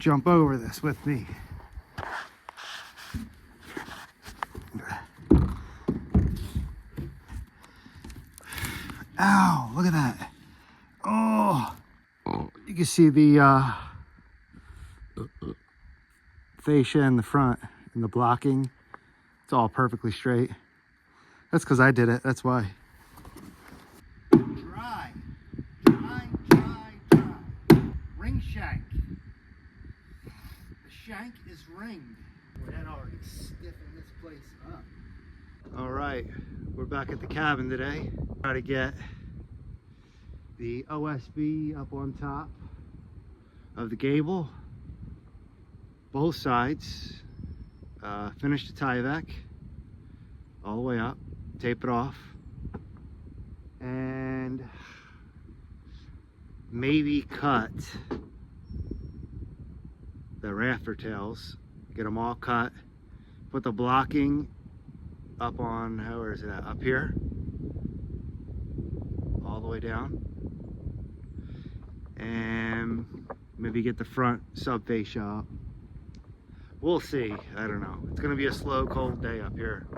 jump over this with me. Ow, look at that. Oh, you can see the fascia in the front and the blocking. It's all perfectly straight. That's because I did it, that's why. Dry, dry, dry, dry. Ring shank. The shank is ringed. Boy, that already stiffened this place up. All right, we're back at the cabin today. Try to get the OSB up on top of the gable, both sides. Finish the tie back all the way up, tape it off, and maybe cut the rafter tails, get them all cut, put the blocking up on, where is it at? Up here, all the way down, and maybe get the front sub fascia up. We'll see. I don't know. It's gonna be a slow, cold day up here.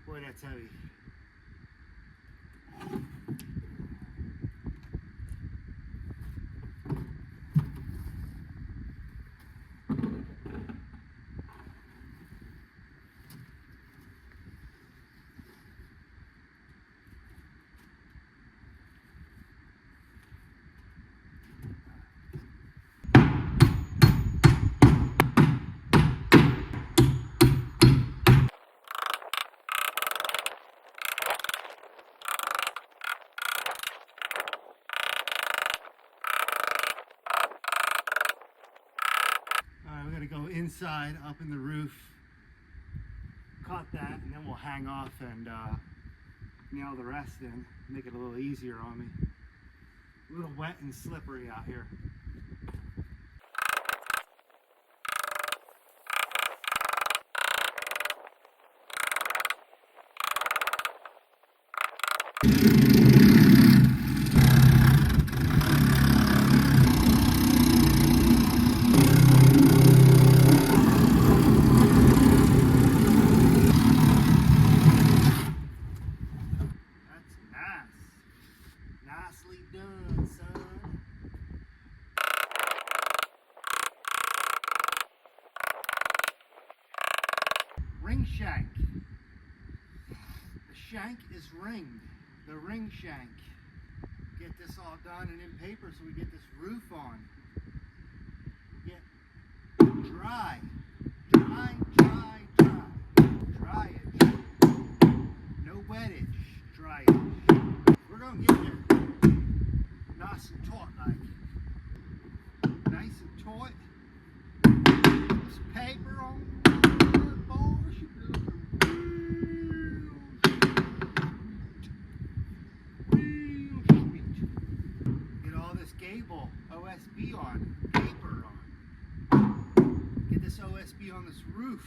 Boy, that's heavy. We're gonna go inside, up in the roof, cut that, and then we'll hang off and nail the rest in, make it a little easier on me. A little wet and slippery out here. Nicely done, son. Ring shank. The shank is ringed. The ring shank. Get this all done and in paper so we get this roof on. Get dry. Dry, dry, dry. Dry it. No wettage. Dry it. We're gonna get there. Nice and taut, like. Nice and taut. This paper on the board should be looking real sweet. Get all this Gable OSB on, paper on. Get this OSB on this roof.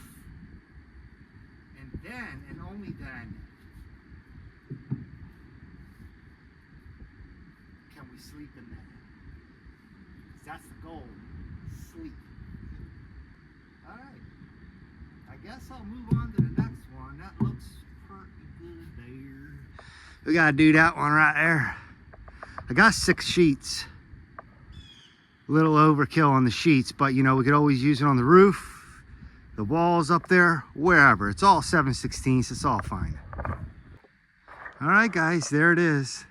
And then, and only then, sleep in there. That's the goal. Sleep. Alright. I guess I'll move on to the next one. That looks pretty good there. We gotta do that one right there. I got 6 sheets. A little overkill on the sheets, but you know, we could always use it on the roof, the walls up there, wherever. It's all 7/16, it's all fine. Alright guys, there it is.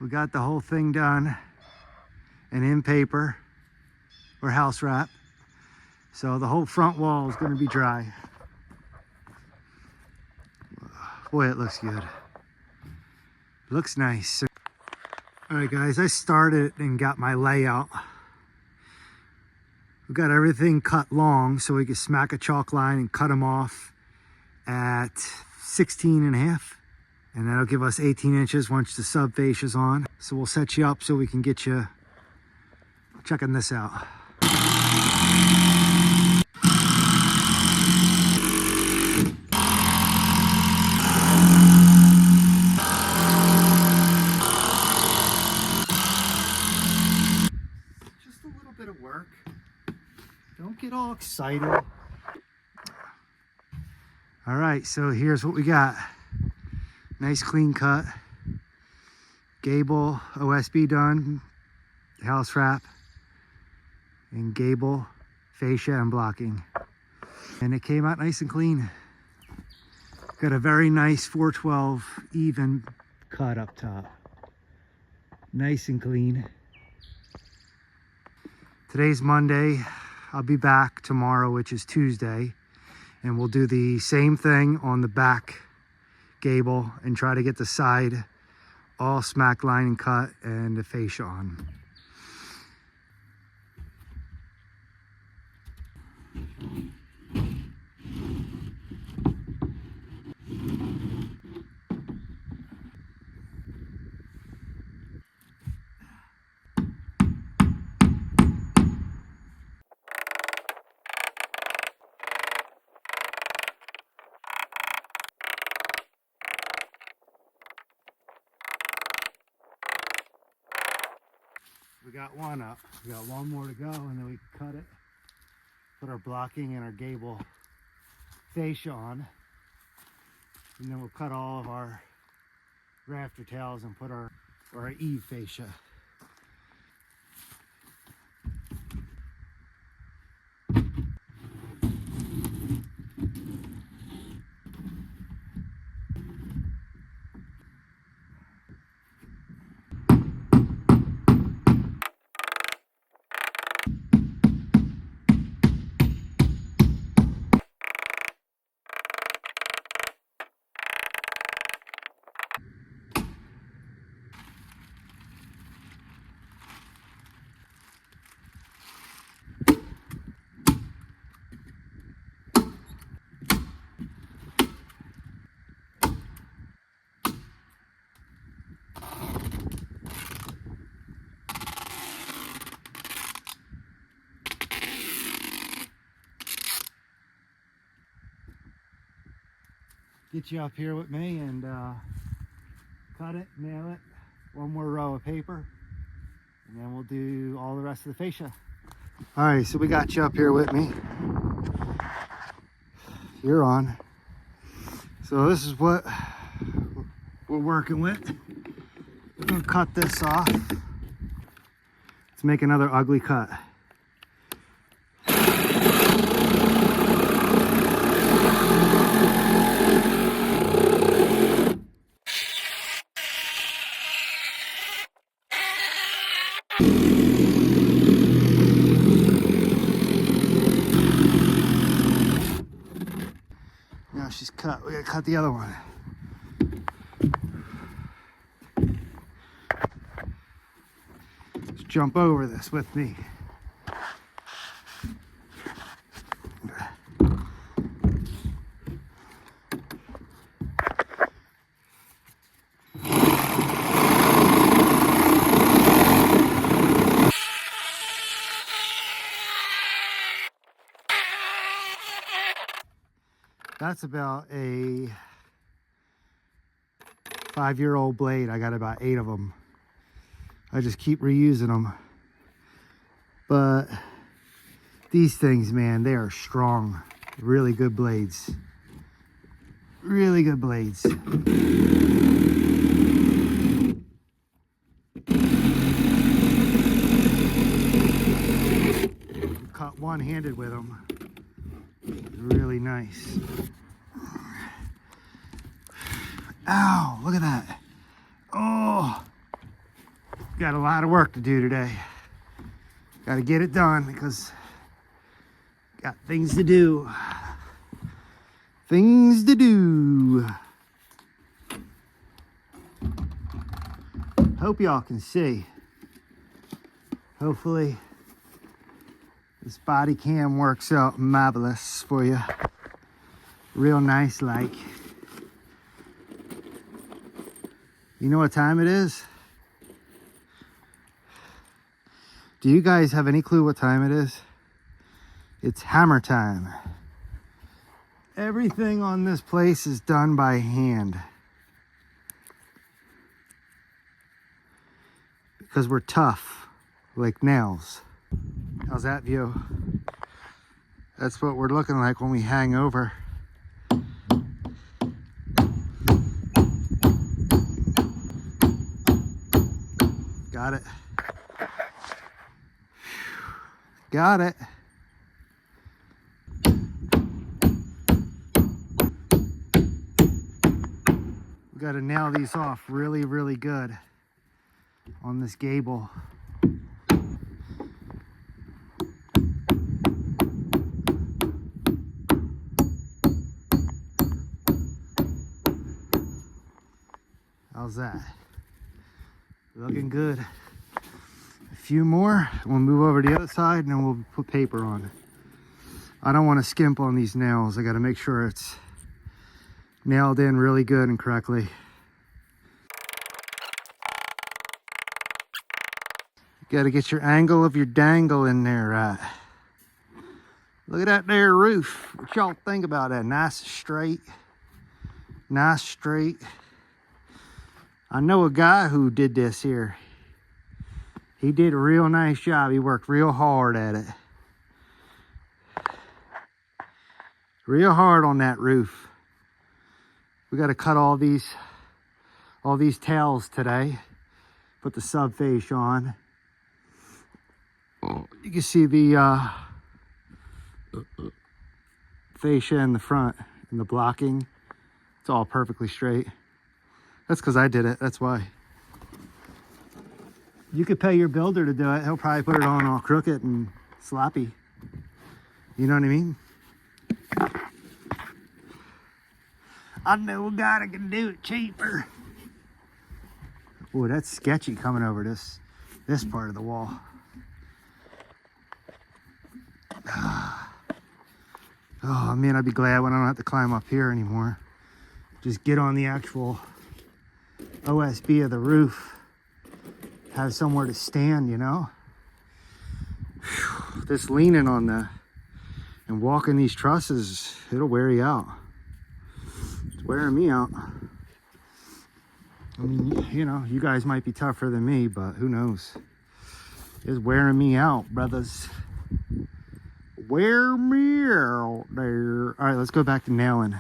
We got the whole thing done and in paper or house wrap. So the whole front wall is going to be dry. Boy, it looks good. Looks nice. All right, guys, I started and got my layout. We got everything cut long so we can smack a chalk line and cut them off at 16.5. And that'll give us 18 inches once the sub fascia's on. So we'll set you up so we can get you checking this out. excited. All right, so here's what we got. Nice clean cut. Gable OSB done, house wrap, and Gable fascia and blocking. And it came out nice and clean. Got a very nice 412 even cut up top. Nice and clean. Today's Monday. I'll be back tomorrow, which is Tuesday, and we'll do the same thing on the back gable and try to get the side all smack line and cut and the fascia on. We got one up. We got one more to go, and then we cut it. Put our blocking and our gable fascia on. And then we'll cut all of our rafter tails and put our eave fascia. Get you up here with me and cut it, nail it, one more row of paper, and then we'll do all the rest of the fascia. All right, so we got you up here with me. You're on. So this is what we're working with. We're gonna cut this off. Let's make another ugly cut. Now she's cut. We gotta cut the other one. Let's jump over this with me. That's about a 5-year-old blade. I got about 8 of them. I just keep reusing them. But these things, man, they are strong. Really good blades. Really good blades. Cut one-handed with them. Really nice. Ow, look at that. Oh, got a lot of work to do today. Got to get it done because got things to do. Things to do. Hope y'all can see. Hopefully this body cam works out marvelous for you. Real nice like. You know what time it is? Do you guys have any clue what time it is? It's hammer time. Everything on this place is done by hand. Because we're tough, like nails. How's that view? That's what we're looking like when we hang over. Got it. Got it. We got to nail these off really, really good on this gable. How's that? Looking good. A few more, we'll move over to the other side and then we'll put paper on. I don't want to skimp on these nails. I got to make sure it's nailed in really good and correctly. You got to get your angle of your dangle in there right. Look at that there roof. What y'all think about that? Nice straight. Nice straight. I know a guy who did this here. He did a real nice job. He worked real hard at it. Real hard on that roof. We got to cut all these tails today. Put the sub fascia on. You can see the fascia in the front and the blocking. It's all perfectly straight. That's because I did it. That's why. You could pay your builder to do it. He'll probably put it on all crooked and sloppy. You know what I mean? I know a guy that can do it cheaper. Oh, that's sketchy coming over this part of the wall. Oh man, I'd be glad when I don't have to climb up here anymore. Just get on the actual OSB of the roof. Have somewhere to stand, you know. Whew, this leaning on and walking these trusses, it'll wear you out. It's wearing me out. I mean, you know, you guys might be tougher than me, but who knows? It's wearing me out, brothers. Wear me out there. All right, let's go back to nailing.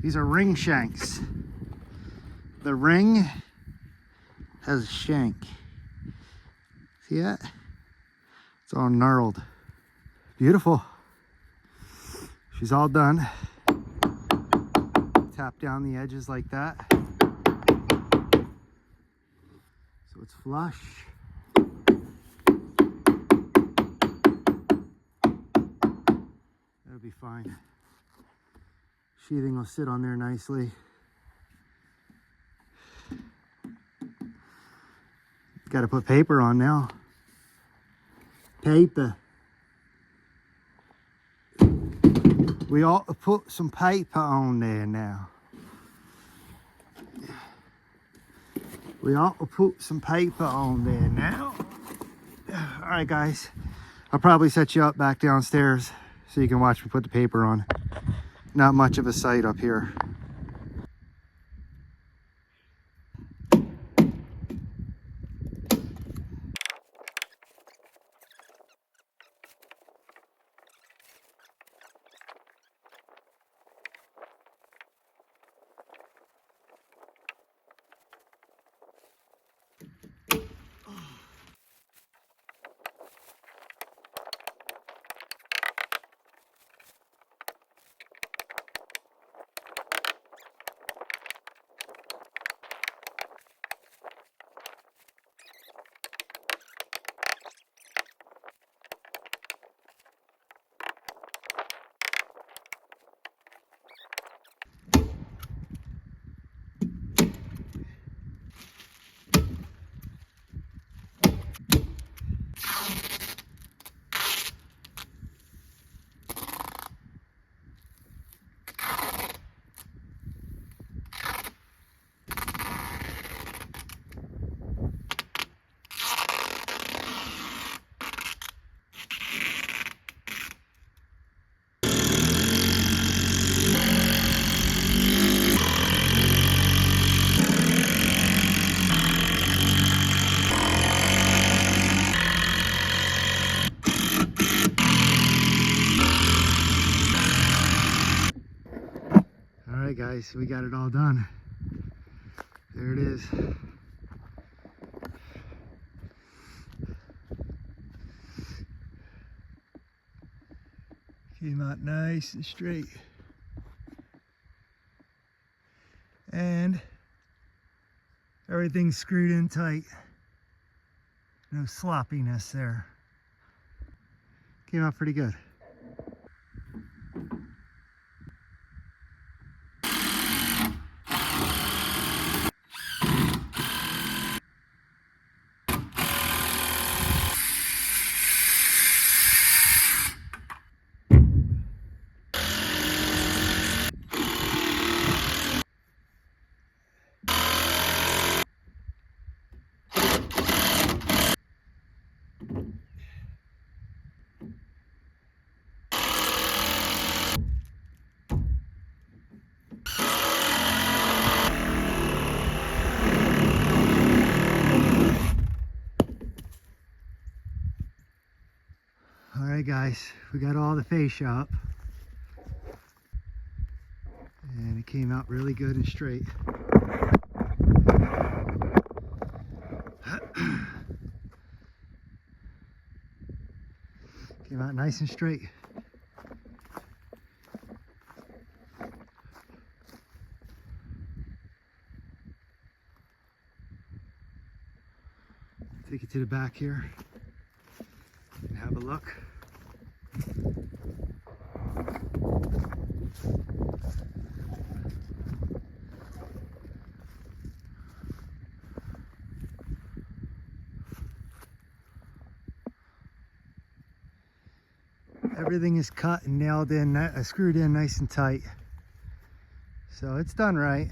These are ring shanks. The ring has a shank. See that? It's all gnarled. Beautiful. She's all done. Tap down the edges like that. So it's flush. That'll be fine. Sheathing will sit on there nicely. Got to put paper on now. Paper. We ought to put some paper on there now. We ought to put some paper on there now. All right, guys. I'll probably set you up back downstairs so you can watch me put the paper on. Not much of a sight up here. guys, we got it all done. There it is. Came out nice and straight. And everything's screwed in tight. No sloppiness there. Came out pretty good. Alright guys, we got all the fascia up. And it came out really good and straight. Came out nice and straight. Take it to the back here and have a look. Everything is cut and nailed in, screwed in nice and tight. So it's done right.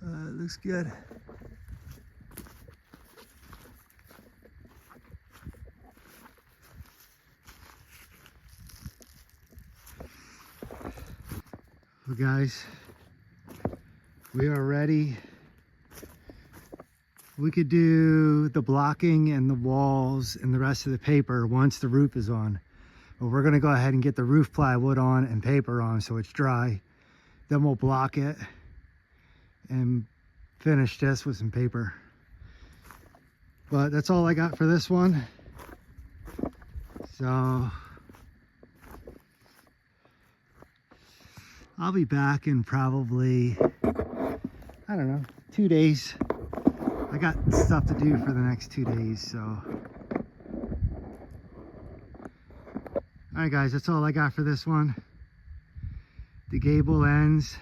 It looks good. Well guys, we are ready. We could do the blocking and the walls and the rest of the paper once the roof is on. But we're gonna go ahead and get the roof plywood on and paper on so it's dry. Then we'll block it and finish this with some paper. But that's all I got for this one. So I'll be back in probably, I don't know, 2 days. I got stuff to do for the next 2 days, so. All right guys, that's all I got for this one. The gable ends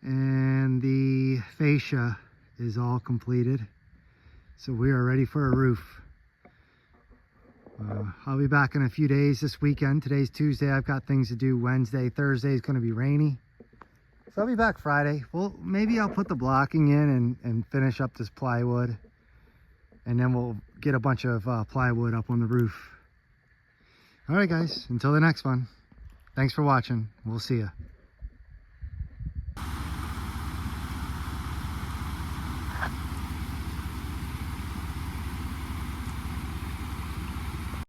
and the fascia is all completed. So we are ready for a roof. I'll be back in a few days this weekend. Today's Tuesday. I've got things to do Wednesday. Thursday is going to be rainy. So I'll be back Friday. Well, maybe I'll put the blocking in and finish up this plywood. And then we'll get a bunch of plywood up on the roof. All right, guys. Until the next one. Thanks for watching. We'll see ya.